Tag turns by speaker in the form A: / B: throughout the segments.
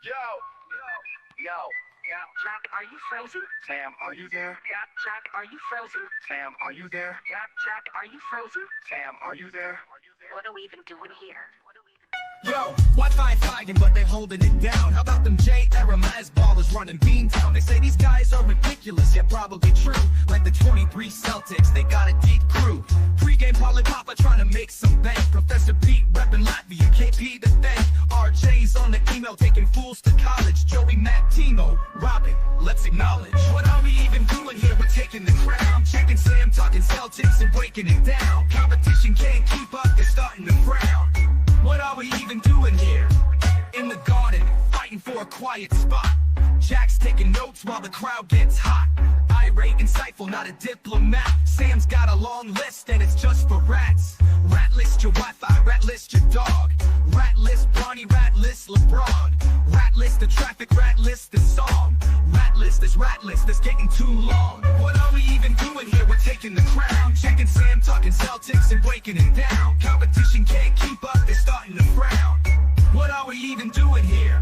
A: Yo, Jack, are you frozen? Sam, are you there? Yeah, Jack, are you frozen? Sam, are you there? Yeah, Jack, are you frozen? Sam, are you there? What are we even doing here?
B: Yo, Wi-Fi fighting, but they holding it down. How about them J-era Mavs ballers running Beantown? They say these guys are ridiculous, yet probably true. Like the 23 Celtics, they got a deep crew. Pregame Papa trying to make some bank. Professor Pete repping Latvia, KP to thank. RJ's on the email taking fools to college. Joey, Matt, Timo, Robin, let's acknowledge. What are we even doing here? We're taking the crown. Checking Sam, talking Celtics and breaking it down. Competition can't keep up, they're starting to frown. What are we even doing here? In the garden, fighting for a quiet spot. Jack's taking notes while the crowd gets hot. Irate, insightful, not a diplomat. Sam's got a long list and it's just for rats. Rat list your Wi-Fi, rat list your dog. Rat list Bronny, rat list LeBron. Rat list the traffic, rat list the song. Rat list that's getting too long. What are we even doing here? We're taking the crown. Checking Sam, talking Celtics and breaking it down. Competition can't keep up, they're starting to frown. What are we even doing here?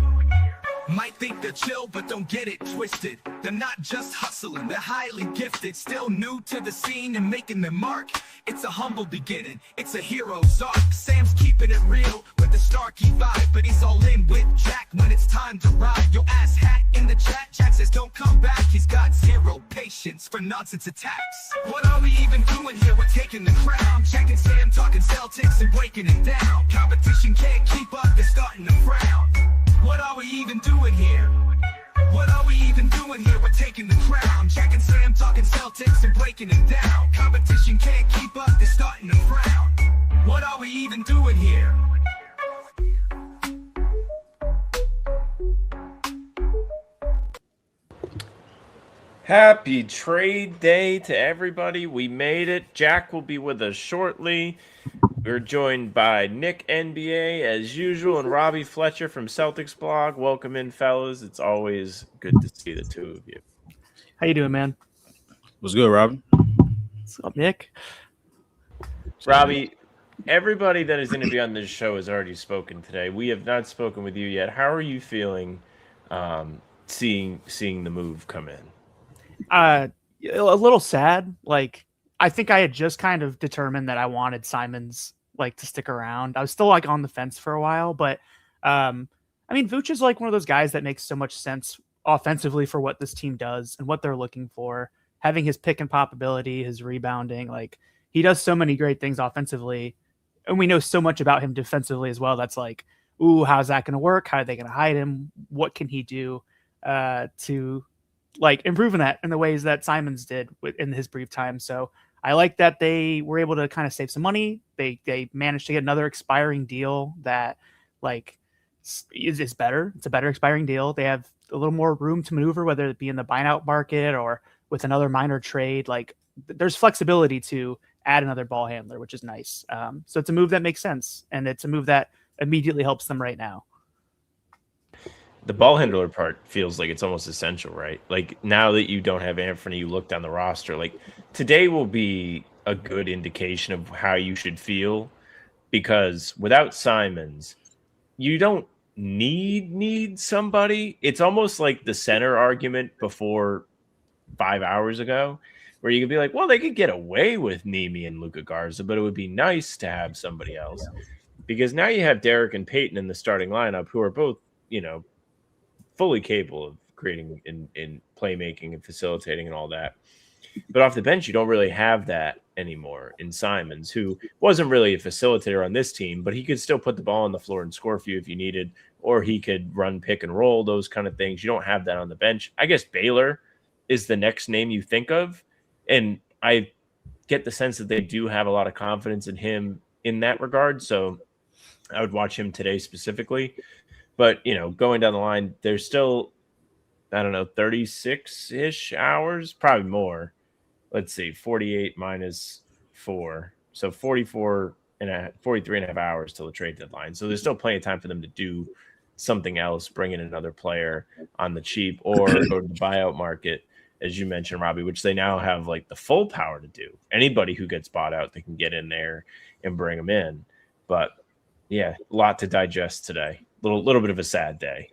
B: Might think they're chill, but don't get it twisted. They're not just hustling, they're highly gifted. Still new to the scene and making their mark. It's a humble beginning, it's a hero's arc. Sam's keeping it real with the Starkey vibe, but he's all in with Jack when it's time to ride. Your ass hat in the chat, Jack says don't come back. He's got zero patience for nonsense attacks. What are we even doing here? We're taking the crown. Checking Sam, talking Celtics and breaking it down. Competition can't keep up, they're starting to frown. What are we even doing here? What are we even doing here? We're taking the crown. Jack and Sam talking Celtics and breaking it down. Competition can't keep up, they're starting to frown. What are we even doing here?
C: Happy trade day to everybody. We made it. Jack will be with us shortly. We're joined by Nick NBA as usual and Robbie Fletcher from Celtics blog. Welcome in, fellas. It's always good to see the two of you.
D: How you doing, man?
E: What's good, Robin?
D: What's up, Nick?
C: Robbie, everybody that is going to be on this show has already spoken today. We have not spoken with you yet. How are you feeling seeing the move come in?
D: A little sad. Like, I think I had just kind of determined that I wanted Simons to stick around. I was still on the fence for a while, but I mean, Vooch is one of those guys that makes so much sense offensively for what this team does and what they're looking for. Having his pick and pop ability, his rebounding, he does so many great things offensively, and we know so much about him defensively as well. That's ooh, how's that going to work? How are they going to hide him? What can he do to improving that in the ways that Simons did in his brief time? So I like that they were able to kind of save some money. They managed to get another expiring deal that is better. It's a better expiring deal. They have a little more room to maneuver, whether it be in the buyout market or with another minor trade. There's flexibility to add another ball handler, which is nice. So it's a move that makes sense, and it's a move that immediately helps them right now.
C: The ball handler part feels like it's almost essential, right? Now that you don't have Anthony, you look down the roster. Today will be a good indication of how you should feel, because without Simons, you don't need somebody. It's almost like the center argument before 5 hours ago, where you could be like, well, they could get away with Nemi and Luka Garza, but it would be nice to have somebody else, because now you have Derek and Peyton in the starting lineup, who are both, fully capable of creating in playmaking and facilitating and all that. But off the bench, you don't really have that anymore in Simons, who wasn't really a facilitator on this team, but he could still put the ball on the floor and score for you if you needed, or he could run pick and roll, those kind of things. You don't have that on the bench. I guess Baylor is the next name you think of, and I get the sense that they do have a lot of confidence in him in that regard, so I would watch him today specifically. But, going down the line, there's still, 36-ish hours, probably more. Let's see, 48 minus 4. So 43 and a half hours till the trade deadline. So there's still plenty of time for them to do something else, bring in another player on the cheap, or go to the buyout market, as you mentioned, Robbie, which they now have the full power to do. Anybody who gets bought out, they can get in there and bring them in. But yeah, a lot to digest today. Little bit of a sad day.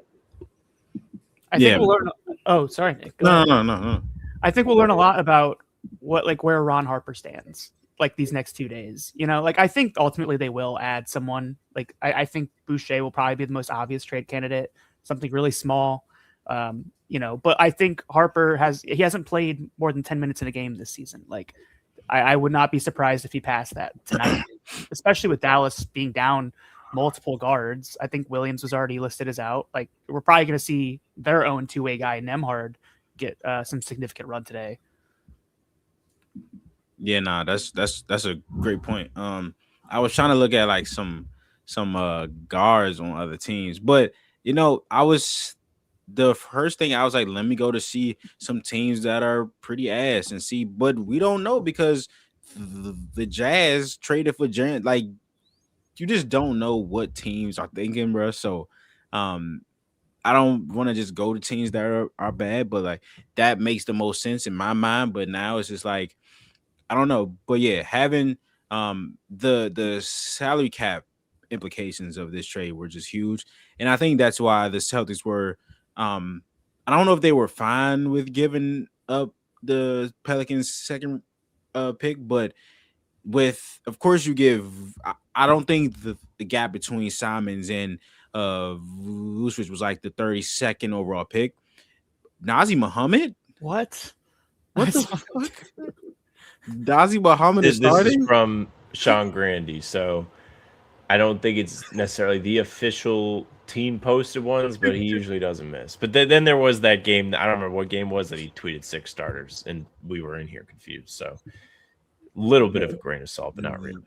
D: I think we'll learn. Oh, sorry, Nick. Go ahead.
E: No.
D: I think we'll learn a lot about where Ron Harper stands like these next 2 days. Like I think ultimately they will add someone. Like I think Boucher will probably be the most obvious trade candidate, something really small. But I think Harper hasn't played more than 10 minutes in a game this season. Like I would not be surprised if he passed that tonight, especially with Dallas being down multiple guards. I think Williams was already listed as out. Like we're probably going to see their own two-way guy Nemhard get some significant run today.
E: Yeah, that's a great point. I was trying to look at like some guards on other teams, but the first thing I was like, let me go to see some teams that are pretty ass and see, but we don't know because the Jazz traded for Jaren. Like, you just don't know what teams are thinking, bro. So, I don't want to just go to teams that are bad, but like that makes the most sense in my mind. But now it's just like, I don't know. But yeah, having the salary cap implications of this trade were just huge. And I think that's why the Celtics were I don't know if they were fine with giving up the Pelicans second pick, but of course you give I don't think the gap between Simons and Vucevic was like the 32nd overall pick. Nazi Muhammad?
D: What
E: the fuck? Nazi Muhammad is starting?
C: This is from Sean Grandy, so I don't think it's necessarily the official team posted ones, but he usually doesn't miss. But then there was that game. I don't remember what game was that he tweeted 6 starters, and we were in here confused. So a little bit of a grain of salt, but not really.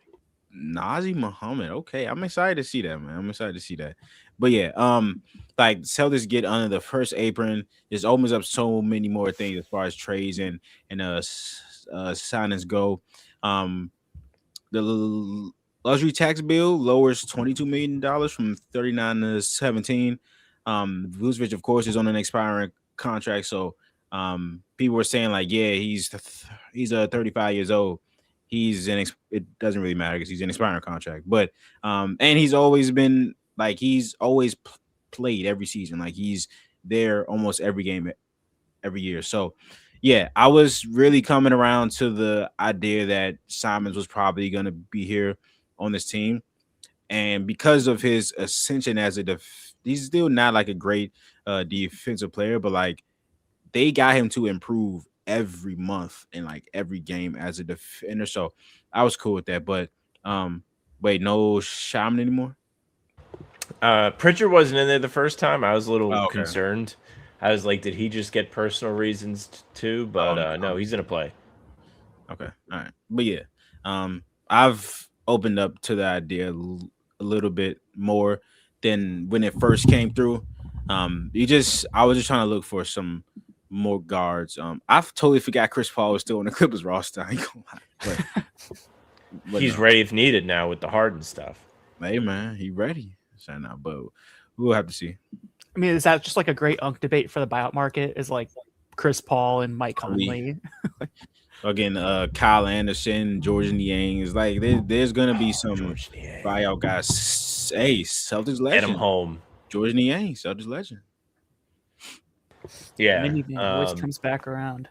E: Nazi Muhammad. Okay, I'm excited to see that, man. I'm excited to see that. But yeah, like Celtics get under the first apron. This opens up so many more things as far as trades and signings go. The luxury tax bill lowers $22 million from 39 to 17. Vucevic, of course, is on an expiring contract. So people were saying like, yeah, he's 35 years old. It doesn't really matter because he's an expiring contract. But and he's always been like played every season. Like he's there almost every game every year. So yeah, I was really coming around to the idea that Simons was probably going to be here on this team, and because of his ascension as he's still not like a great defensive player, but like they got him to improve every month in like every game as a defender. So I was cool with that. But wait, no Shaman anymore?
C: Pritchard wasn't in there the first time. I was a little concerned. I was like, did he just get personal reasons too? But no, he's gonna play.
E: Okay, all right. But yeah, I've opened up to the idea a little bit more than when it first came through. I was just trying to look for some more guards. I've totally forgot Chris Paul was still on the Clippers roster. I ain't gonna lie. But
C: he's ready if needed now with the Harden stuff.
E: Hey man, he ready. So now, but we'll have to see.
D: I mean, is that just like a great debate for the buyout market? Is like Chris Paul and Mike Conley.
E: Again, Kyle Anderson, George Niang is like there's gonna be some buyout guys. Hey, Celtics legend.
C: Get him home.
E: George Niang, Celtics legend.
C: Yeah,
D: always comes back around.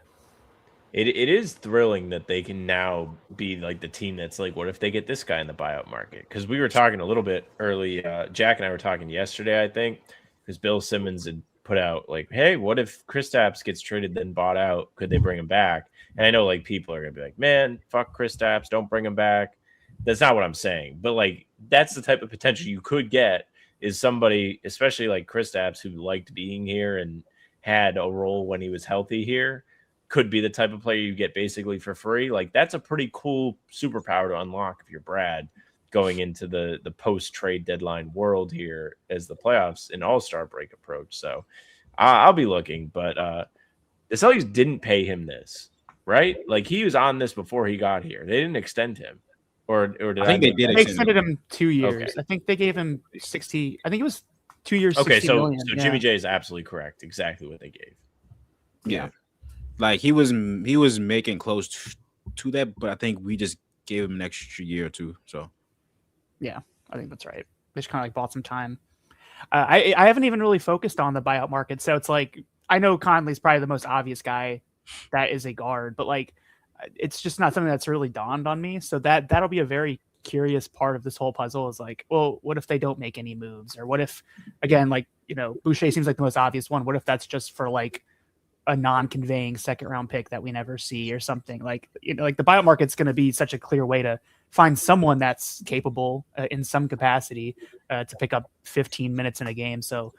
C: It is thrilling that they can now be like the team that's like, what if they get this guy in the buyout market? Because we were talking a little bit early. Jack and I were talking yesterday, I think, because Bill Simmons had put out like, hey, what if Kristaps gets traded then bought out? Could they bring him back? And I know like people are gonna be like, man, fuck Kristaps, don't bring him back. That's not what I'm saying, but like that's the type of potential you could get is somebody, especially like Kristaps, who liked being here and had a role when he was healthy here, could be the type of player you get basically for free. Like that's a pretty cool superpower to unlock if you're Brad going into the post trade deadline world here as the playoffs and all-star break approach. So I'll be looking, but the Celtics didn't pay him this, right? Like he was on this before he got here. They didn't extend him, or did
E: I think they did?
D: They extended him 2 years.
C: Okay.
D: I think they gave him 60. I think it was 2 years.
C: Okay, so
D: million.
C: Jimmy J is absolutely correct. Exactly what they gave.
E: Yeah. Like he was making close to that, but I think we just gave him an extra year or two. So
D: yeah, I think that's right. They just kind of like bought some time. I haven't even really focused on the buyout market, so it's like I know Conley's probably the most obvious guy that is a guard, but like it's just not something that's really dawned on me. So that'll be a very curious part of this whole puzzle is like, well, what if they don't make any moves, or what if, again, like Boucher seems like the most obvious one. What if that's just for like a non-conveying second round pick that we never see or something like like the buyout market's going to be such a clear way to find someone that's capable in some capacity to pick up 15 minutes in a game. So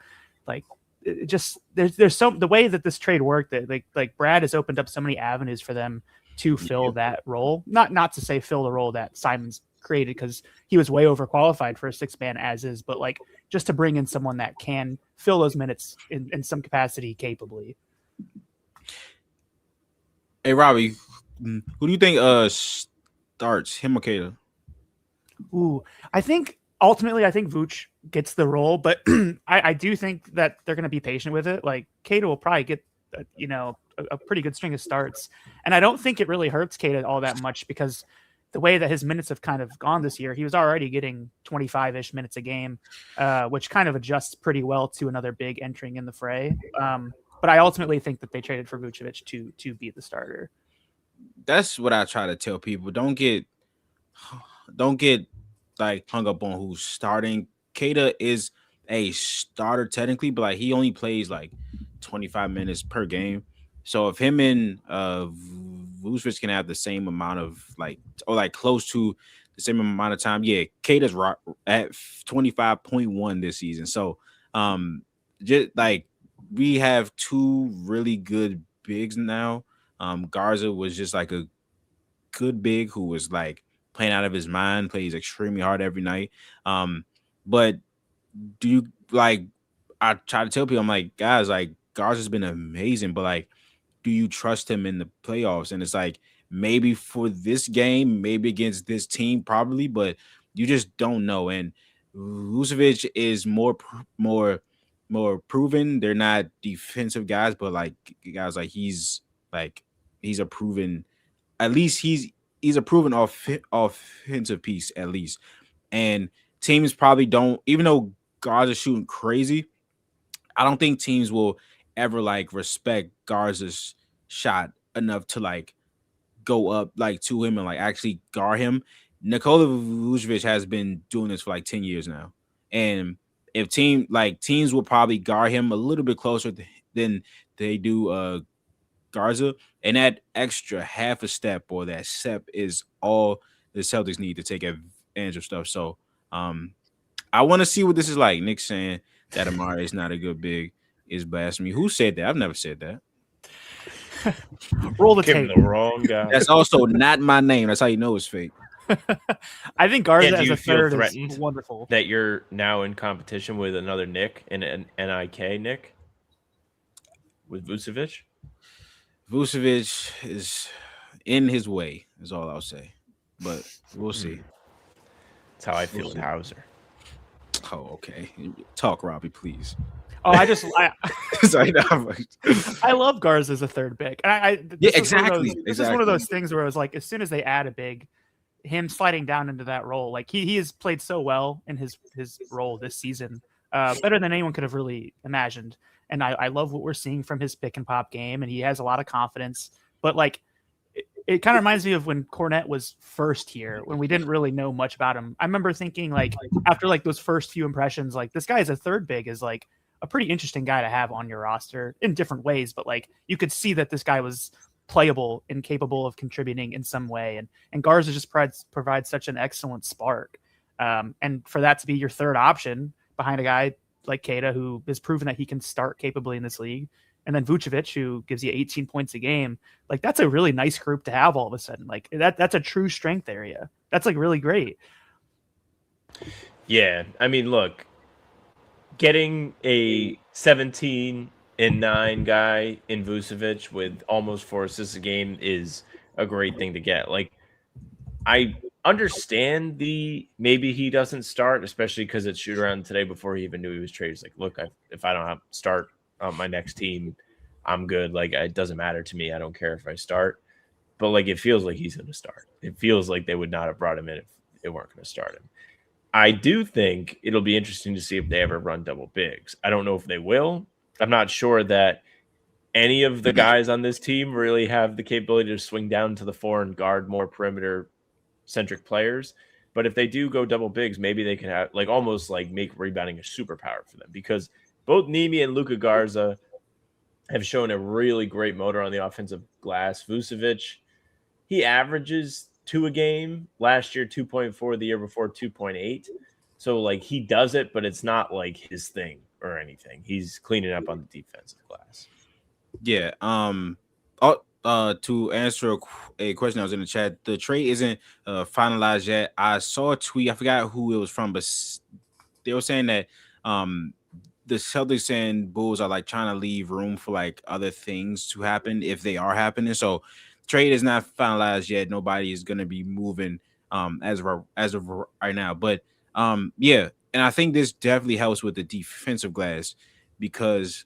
D: like it just there's so the way that this trade worked that like Brad has opened up so many avenues for them to fill that role. Not to say fill the role that Simon's created because he was way overqualified for a 6-man as is, but like just to bring in someone that can fill those minutes in some capacity capably.
E: Hey Robbie, who do you think starts, him or Kata?
D: Ooh, I think Vooch gets the role, but I do think that they're going to be patient with it. Like Kata will probably get a pretty good string of starts, and I don't think it really hurts Kata all that much because the way that his minutes have kind of gone this year, he was already getting 25-ish minutes a game, which kind of adjusts pretty well to another big entering in the fray. But I ultimately think that they traded for Vucevic to be the starter.
E: That's what I try to tell people. Don't get like hung up on who's starting. Kata is a starter technically, but like he only plays like 25 minutes per game. So if him and Vucevic can have the same amount of like close to the same amount of time, yeah, Kata's at 25.1 this season. So just like we have two really good bigs now. Garza was just like a good big who was like playing out of his mind, plays extremely hard every night. But do you like? I try to tell people, I'm like, guys, like Garza's been amazing, but like, do you trust him in the playoffs? And it's like maybe for this game, maybe against this team, probably, but you just don't know. And Vucevic is more proven. They're not defensive guys, but like guys like he's a proven, at least he's a proven offensive piece at least. And teams probably don't, even though guards are shooting crazy, I don't think teams will ever like respect Garza's shot enough to like go up like to him and like actually guard him. Nikola Vucevic has been doing this for like 10 years now. And if teams will probably guard him a little bit closer than they do Garza, and that extra half a step or that step is all the Celtics need to take advantage of stuff. So I want to see what this is like. Nick saying that Amari is not a good big is blasphemy. Who said that? I've never said that.
D: Roll the
C: Give
D: tape.
C: him the wrong guy.
E: That's also not my name. That's how you know it's fake.
D: I think Garza
C: Do
D: as
C: you
D: a
C: feel
D: third
C: threatened
D: is wonderful.
C: that you're now in competition with another Nick and an NIK Nick with Vucevic?
E: Vucevic is in his way, is all I'll say. But we'll see.
C: That's how I feel with Hauser.
E: Oh, okay. Talk, Robbie, please.
D: Oh,
E: Sorry, no,
D: I love Garza as a third big.
E: exactly.
D: This is one of those things where it was like, as soon as they add a big, him sliding down into that role, like he has played so well in his role this season, better than anyone could have really imagined. And I love what we're seeing from his pick and pop game, and he has a lot of confidence. But like, it kind of reminds me of when Cornette was first here, when we didn't really know much about him. I remember thinking like after like those first few impressions, like this guy as a third big is like a pretty interesting guy to have on your roster in different ways. But like you could see that this guy was playable and capable of contributing in some way. And Garza just provides such an excellent spark. And for that to be your third option behind a guy like Kata, who has proven that he can start capably in this league, and then Vucevic, who gives you 18 points a game, like that's a really nice group to have all of a sudden. Like that's a true strength area. That's like really great.
C: Yeah, I mean, look, getting a 17-9 guy in Vucevic with almost 4 assists a game is a great thing to get. Like, I understand maybe he doesn't start, especially because it's shoot around today before he even knew he was traded. He's like, look, if I don't have to start on my next team, I'm good. Like, it doesn't matter to me. I don't care if I start. But like, it feels like he's going to start. It feels like they would not have brought him in if they weren't going to start him. I do think it'll be interesting to see if they ever run double bigs. I don't know if they will. I'm not sure that any of the guys on this team really have the capability to swing down to the 4 and guard more perimeter centric players. But if they do go double bigs, maybe they can have like almost like make rebounding a superpower for them, because both Nimi and Luka Garza have shown a really great motor on the offensive glass. Vucevic, he averages 2 a game. Last year, 2.4. The year before, 2.8. So, like, he does it, but it's not, like, his thing or anything. He's cleaning up on the defensive glass.
E: Yeah. To answer a question that was in the chat, the trade isn't finalized yet. I saw a tweet. I forgot who it was from, but they were saying that the Celtics and Bulls are like trying to leave room for like other things to happen if they are happening. So trade is not finalized yet. Nobody is going to be moving as of right now. But yeah, and I think this definitely helps with the defensive glass, because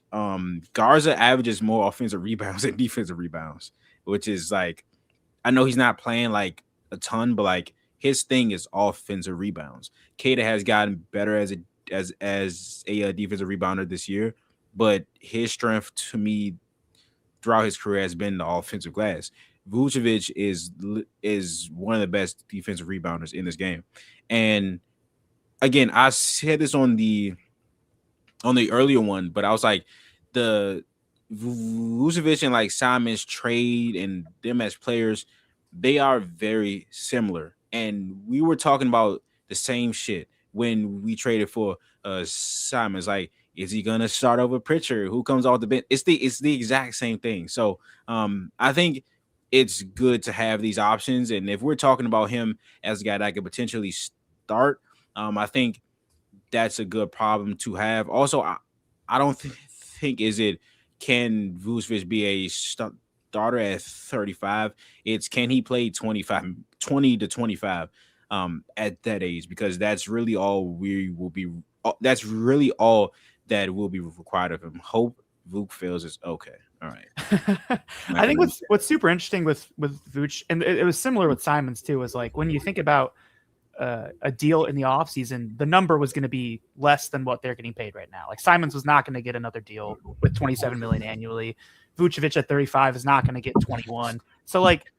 E: Garza averages more offensive rebounds than defensive rebounds, which is like, I know he's not playing like a ton, but like his thing is offensive rebounds. Kata has gotten better as a defensive rebounder this year, but his strength to me throughout his career has been the offensive glass. Vucevic is one of the best defensive rebounders in this game. And again, I said this on the earlier one, but I was like, the Vucevic and like Simon's trade and them as players, they are very similar. And we were talking about the same shit when we traded for Simons. Like, is he gonna start over Pritchard? Who comes off the bench? It's the exact same thing. So I think it's good to have these options. And if we're talking about him as a guy that could potentially start, I think that's a good problem to have. Also, I don't think can Vucevic be a starter at 35? It's can he play 20 to 25 at that age, because that's really all that will be required of him. Hope Vooch feels is okay. All right.
D: I think what's super interesting with Vooch, and it was similar with Simons too, is like when you think about a deal in the offseason, the number was going to be less than what they're getting paid right now. Like Simons was not going to get another deal with $27 million annually. Vucevic at 35 is not going to get 21. So like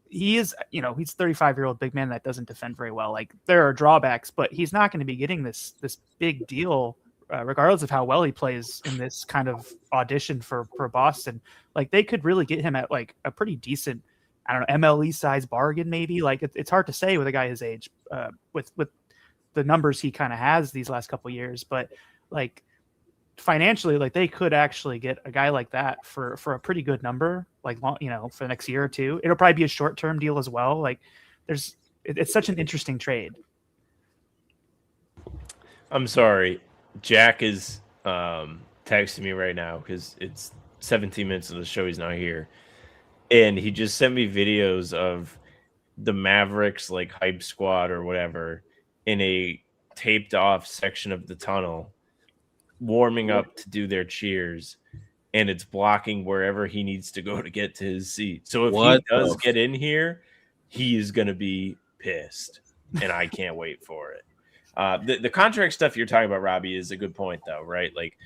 D: he's a 35-year-old big man that doesn't defend very well. Like there are drawbacks, but he's not going to be getting this big deal regardless of how well he plays in this kind of audition for Boston. Like they could really get him at like a pretty decent, I don't know, MLE size bargain maybe. Like it's hard to say with a guy his age, with the numbers he kind of has these last couple of years. But like financially, like they could actually get a guy like that for a pretty good number, like for the next year or two. It'll probably be a short-term deal as well. Like it's such an interesting trade.
C: I'm sorry, Jack is texting me right now because it's 17 minutes of the show. He's not here. And he just sent me videos of the Mavericks, like hype squad or whatever, in a taped off section of the tunnel, warming up to do their cheers. And it's blocking wherever he needs to go to get to his seat. So if he does get in here, he is going to be pissed. And I can't wait for it. The contract stuff you're talking about, Robbie, is a good point, though, right? Like,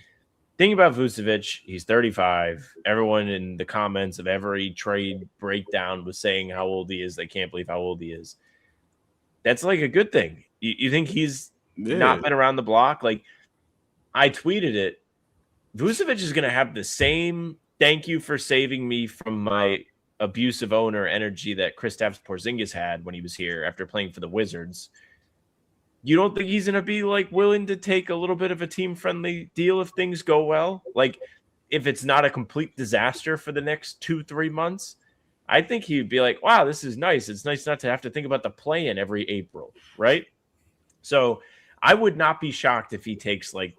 C: think about Vucevic. He's 35. Everyone in the comments of every trade breakdown was saying how old he is. They can't believe how old he is. That's like a good thing. You think he's not been around the block? Like, I tweeted it. Vucevic is going to have the same thank you for saving me from my abusive owner energy that Kristaps Porzingis had when he was here after playing for the Wizards. You don't think he's going to be like willing to take a little bit of a team-friendly deal if things go well? Like if it's not a complete disaster for the next 2-3 months, I think he'd be like, wow, this is nice. It's nice not to have to think about the play-in every April, right? So I would not be shocked if he takes like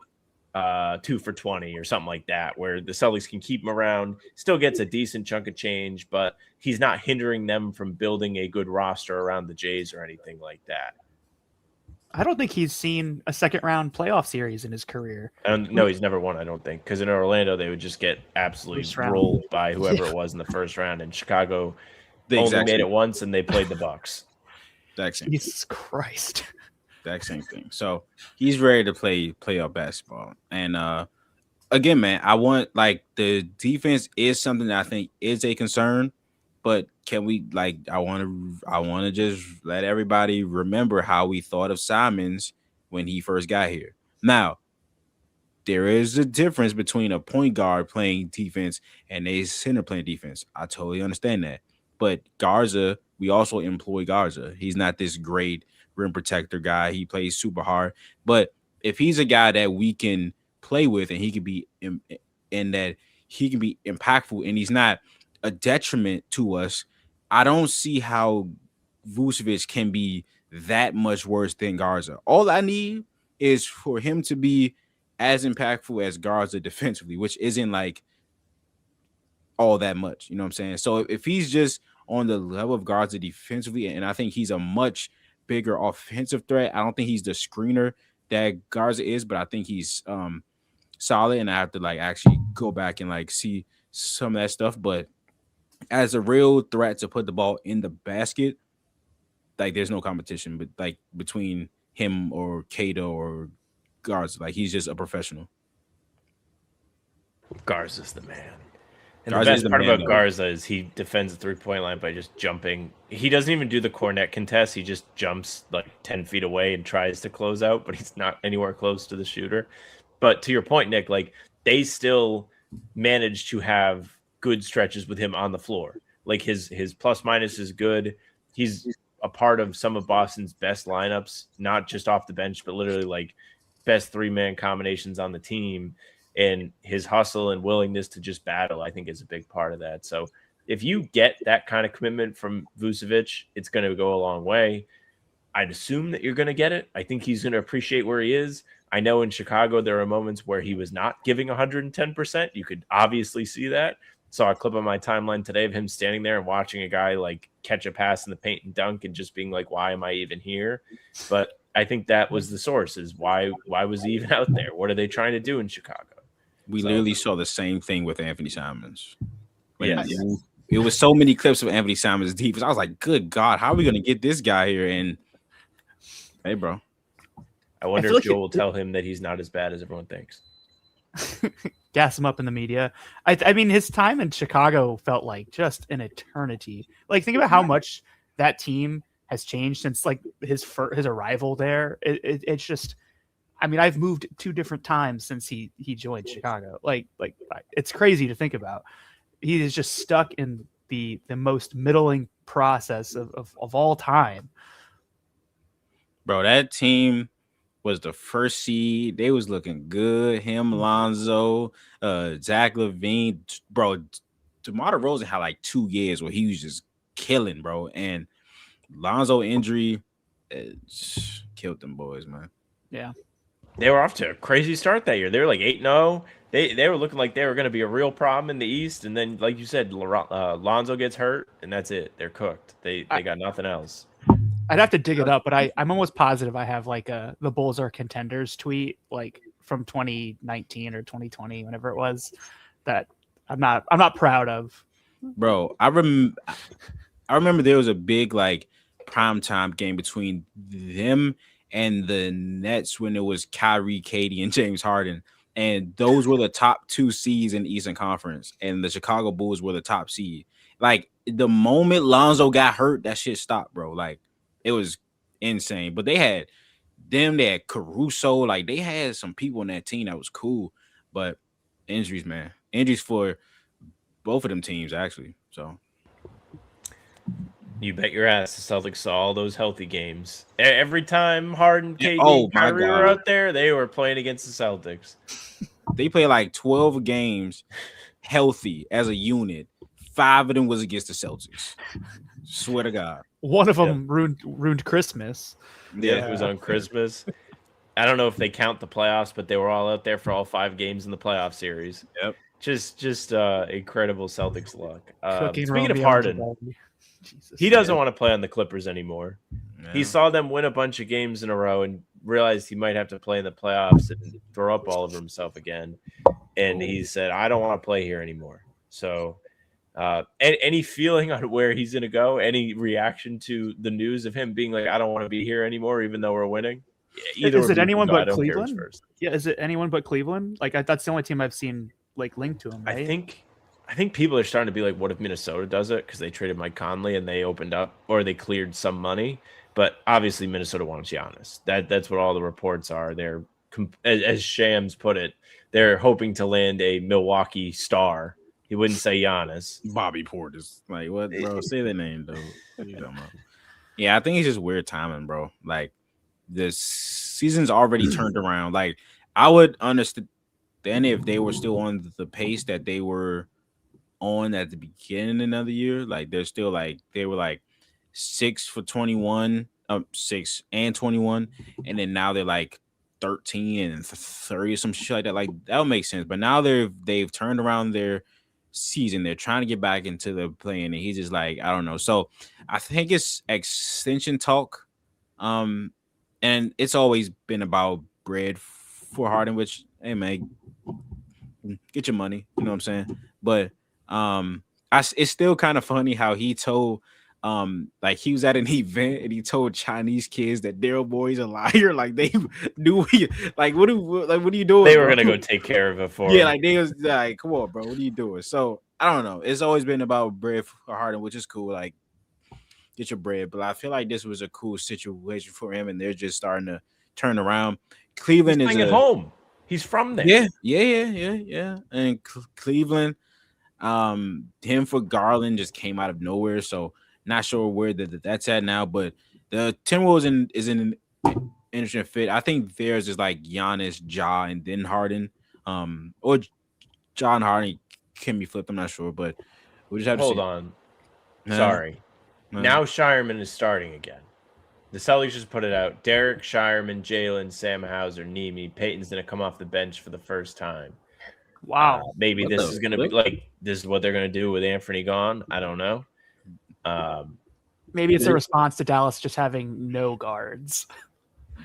C: 2 for $20 or something like that, where the Celtics can keep him around, still gets a decent chunk of change, but he's not hindering them from building a good roster around the Jays or anything like that.
D: I don't think he's seen a second-round playoff series in his career.
C: No, he's never won, I don't think, because in Orlando they would just get absolutely rolled by whoever it was in the first round. And Chicago only made it once, and they played the Bucks.
D: Jesus Christ!
E: Exact same thing. So he's ready to play playoff basketball. And again, man, I want like the defense is something that I think is a concern, but can we like I want to just let everybody remember how we thought of Simons when he first got here. Now, there is a difference between a point guard playing defense and a center playing defense. I totally understand that. But Garza, we also employ Garza. He's not this great rim protector guy. He plays super hard. But if he's a guy that we can play with and he can be and that he can be impactful and he's not a detriment to us, I don't see how Vucevic can be that much worse than Garza. All I need is for him to be as impactful as Garza defensively, which isn't like all that much. You know what I'm saying? So if he's just on the level of Garza defensively, and I think he's a much bigger offensive threat. I don't think he's the screener that Garza is, but I think he's solid. And I have to like actually go back and like see some of that stuff. But as a real threat to put the ball in the basket, like there's no competition, but like between him or Cato or Garza, like he's just a professional.
C: Garza's the man. And
E: Garza
C: the
E: is
C: best
E: the
C: part
E: man,
C: about
E: though.
C: Garza is he defends the 3-point line by just jumping. He doesn't even do the cornet contest. He just jumps like 10 feet away and tries to close out, but he's not anywhere close to the shooter. But to your point, Nick, like they still manage to have good stretches with him on the floor. Like his plus minus is good. He's a part of some of Boston's best lineups, not just off the bench, but literally like best 3-man combinations on the team. And his hustle and willingness to just battle, I think, is a big part of that. So if you get that kind of commitment from Vucevic, it's going to go a long way. I'd assume that you're going to get it. I think he's going to appreciate where he is. I know in Chicago, there are moments where he was not giving 110%. You could obviously see that. Saw a clip on my timeline today of him standing there and watching a guy like catch a pass in the paint and dunk and just being like, why am I even here? But I think that was the source is why was he even out there? What are they trying to do in Chicago?
E: We literally saw the same thing with Anthony Simons.
C: Yes.
E: It was so many clips of Anthony Simons' defense. I was like, good God, how are we going to get this guy here? And hey, bro.
C: I wonder
D: feel
C: if
D: like
C: Joe will tell him that he's not as bad as everyone thinks.
D: Gas him up in the media. I mean, his time in Chicago felt like just an eternity. Like, think about how much that team has changed since like his arrival there. It's just, I mean, I've moved 2 different times since he joined Chicago. Like it's crazy to think about. He is just stuck in the most middling process of all time.
E: Bro, that team was the first seed. They was looking good. Him, Lonzo, Zach LaVine. Bro, DeMar DeRozan had like 2 years where he was just killing, bro. And Lonzo injury killed them boys, man.
D: Yeah.
C: They were off to a crazy start that year. They were like 8-0. They were looking like they were going to be a real problem in the East. And then, like you said, Lonzo gets hurt, and that's it. They're cooked. They got nothing else.
D: I'd have to dig it up, but I'm almost positive I have like the Bulls are contenders tweet like from 2019 or 2020, whenever it was, that I'm not proud of.
E: Bro, I remember there was a big like primetime game between them and the Nets when it was Kyrie, Katie, and James Harden. And those were the top 2 seeds in the Eastern Conference. And the Chicago Bulls were the top seed. Like the moment Lonzo got hurt, that shit stopped, bro. Like it was insane. But they had Caruso. Like they had some people in that team that was cool. But injuries, man. Injuries for both of them teams, actually. So
C: You bet your ass the Celtics saw all those healthy games. Every time Harden, KD, and Kyrie were out there, they were playing against the Celtics.
E: They played like 12 games healthy as a unit. 5 of them was against the Celtics. Swear to God.
D: One of them ruined Christmas.
C: Yeah, it was on Christmas. I don't know if they count the playoffs, but they were all out there for all 5 games in the playoff series.
E: Yep.
C: Just incredible Celtics luck. Speaking of
D: Romeo
C: Harden,
D: Jesus,
C: he doesn't want to play on the Clippers anymore.
E: Yeah.
C: He saw them win a bunch of games in a row and realized he might have to play in the playoffs and throw up all over himself again. And he said, I don't want to play here anymore. So any feeling on where he's going to go? Any reaction to the news of him being like, I don't want to be here anymore, even though we're winning? Either
D: Is
C: way
D: it
C: we
D: anyone
C: go, I
D: but
C: don't care who's
D: Cleveland?
C: first.
D: Yeah, is it anyone but Cleveland? Like that's the only team I've seen like linked to him, right?
C: I think people are starting to be like, what if Minnesota does it? Because they traded Mike Conley and they opened up or they cleared some money. But obviously Minnesota wants Giannis. That's what all the reports are. They're, as Shams put it, they're hoping to land a Milwaukee star. He wouldn't say Giannis.
E: Bobby Portis. Like, what, bro? Say their name, though. What are you talking about? Yeah, I think it's just weird timing, bro. Like, the season's already turned around. Like, I would understand if they were still on the pace that they were on at the beginning of the year. Like, they're still like, they were like 6 for 21, 6 and 21. And then now they're like 13 and 30 or some shit like that. Like, that would make sense. But now they've turned around their season. They're trying to get back into the playing, and he's just like, I don't know. So I think it's extension talk. And it's always been about bread for Harden, which, hey man, get your money. You know what I'm saying? But it's still kind of funny how he told like he was at an event and he told Chinese kids that Daryl Boy's a liar. Like they knew like what are you doing?
C: They were
E: bro?
C: gonna go take care of it for
E: Yeah,
C: him.
E: like they was like, come on, bro, what are you doing? So I don't know. It's always been about bread for Harden, which is cool. Like, get your bread. But I feel like this was a cool situation for him, and they're just starting to turn around. Cleveland
C: He's
E: is
C: playing at home. He's from there.
E: Yeah. And Cleveland, him for Garland just came out of nowhere. So not sure where that's at now. But the Timberwolves is an interesting fit. I think theirs is like Giannis, Ja, and then Harden. Or John Harden can be flipped. I'm not sure, but we just have to
C: Hold
E: see.
C: on. Sorry. Now Shireman is starting again. The Celtics just put it out. Derek, Shireman, Jalen, Sam Hauser, Nemi. Peyton's going to come off the bench for the first time.
D: Wow.
C: Maybe this is going to be like, this is what they're going to do with Anthony gone. I don't know.
D: Maybe it's a response to Dallas just having no guards.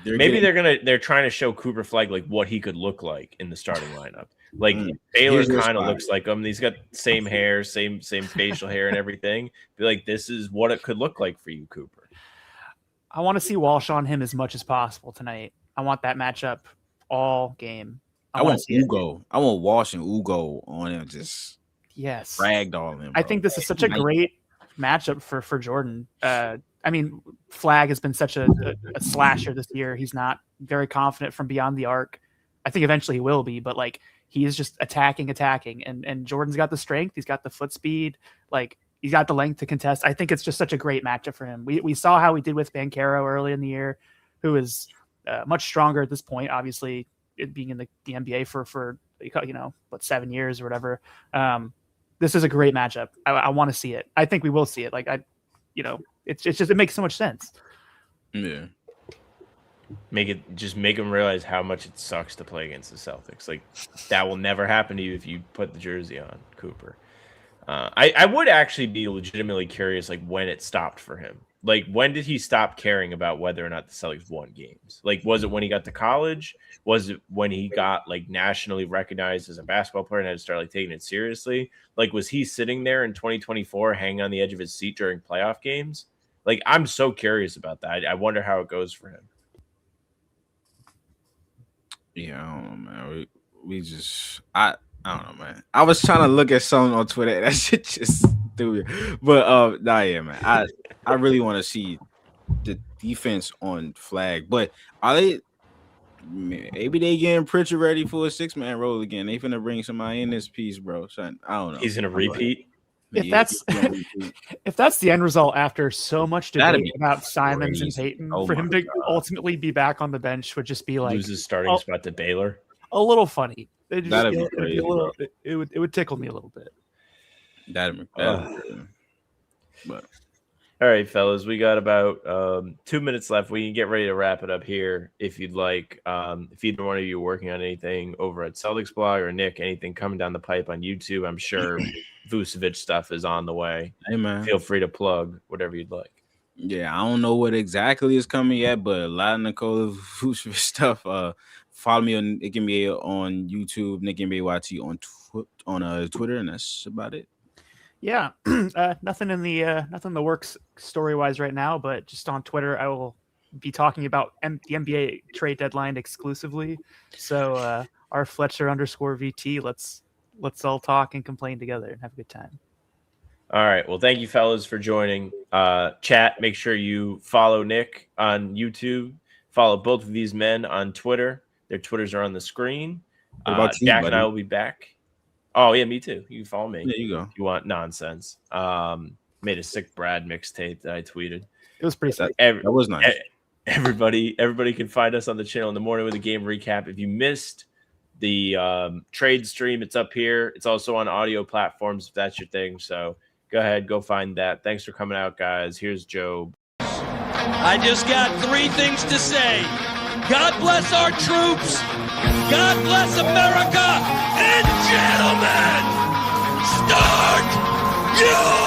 C: They're trying to show Cooper Flag like what he could look like in the starting lineup. Like Baylor kind of looks like him. He's got same hair, same facial hair and everything. Be like, this is what it could look like for you, Cooper.
D: I want to see Walsh on him as much as possible tonight. I want that matchup all game.
E: I want Ugo. I want Walsh and Ugo on him. Just ragdoll him.
D: I think this is such a great matchup for Jordan. I mean, Flag has been such a slasher this year. He's not very confident from beyond the arc. I think eventually he will be, but like he is just attacking, and Jordan's got the strength. He's got the foot speed. Like he's got the length to contest. I think it's just such a great matchup for him. We saw how he did with Banchero early in the year, who is much stronger at this point. Obviously, it being in the NBA for 7 years or whatever. This is a great matchup. I want to see it. I think we will see it. Like it's just it makes so much sense.
E: Yeah.
C: Make them realize how much it sucks to play against the Celtics. Like that will never happen to you if you put the jersey on, Cooper. I would actually be legitimately curious, like when it stopped for him. Like when did he stop caring about whether or not the Celtics won games? Like was it when he got to college? Was it when he got like nationally recognized as a basketball player and had to start like taking it seriously? Like was he sitting there in 2024 hanging on the edge of his seat during playoff games? Like I'm so curious about that. I wonder how it goes for him.
E: Yeah, I don't know, man. We just I don't know, man. I was trying to look at something on Twitter. That shit just threw me. But man. I really want to see the defense on Flag. But are they? Maybe they getting Pritchard ready for a 6-man role again. They finna bring somebody in this piece, bro. So, I don't know.
C: He's gonna repeat.
D: If that's the end result after so much debate about Simons and Peyton, for him to ultimately be back on the bench would just be like
C: lose his starting spot to Baylor.
D: A little funny.
E: That'd be crazy,
D: it would tickle me a little bit.
E: That'd be crazy. But
C: all right, fellas, we got about 2 minutes left. We can get ready to wrap it up here if you'd like. If either one of you are working on anything over at Celtics blog or Nick, anything coming down the pipe on YouTube, I'm sure Vucevic stuff is on the way.
E: Hey, man.
C: Feel free to plug whatever you'd like.
E: Yeah, I don't know what exactly is coming yet, but a lot of Nikola Vucevic stuff. Follow me on Nick NBA on YouTube, Nick NBA YT on Twitter, and that's about it.
D: Yeah, nothing in the works story wise right now, but just on Twitter, I will be talking about the NBA trade deadline exclusively. So our Fletcher_VT, let's all talk and complain together and have a good time.
C: All right. Well, thank you, fellas, for joining. Chat, make sure you follow Nick on YouTube. Follow both of these men on Twitter. Their Twitters are on the screen.
E: What about you,
C: Jack
E: buddy?
C: and I will be back. Oh, yeah, me too. You can follow me.
E: There you go.
C: If you want nonsense. Made a sick Brad mixtape that I tweeted.
D: It was pretty sick.
E: That was nice.
C: Everybody can find us on the channel in the morning with a game recap. If you missed the trade stream, it's up here. It's also on audio platforms if that's your thing. So go ahead, go find that. Thanks for coming out, guys. Here's Joe.
B: I just got 3 things to say. God bless our troops. God bless America. And gentlemen, start your